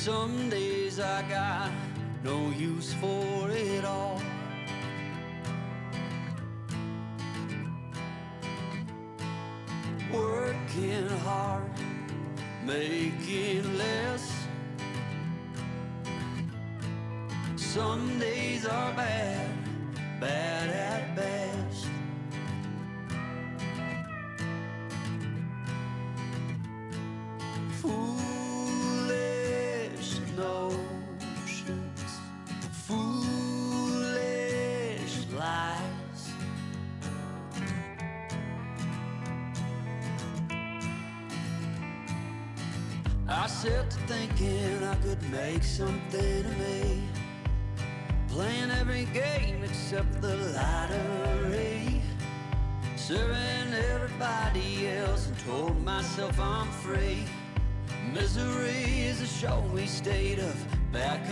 Some days I got no use for it all. Working hard, making less. Some days are bad, bad at best. Foolish notions, foolish lies. I set to thinking I could make something of me, playing every game except the lottery, serving everybody else and told myself I'm free. Misery is a showy state of bad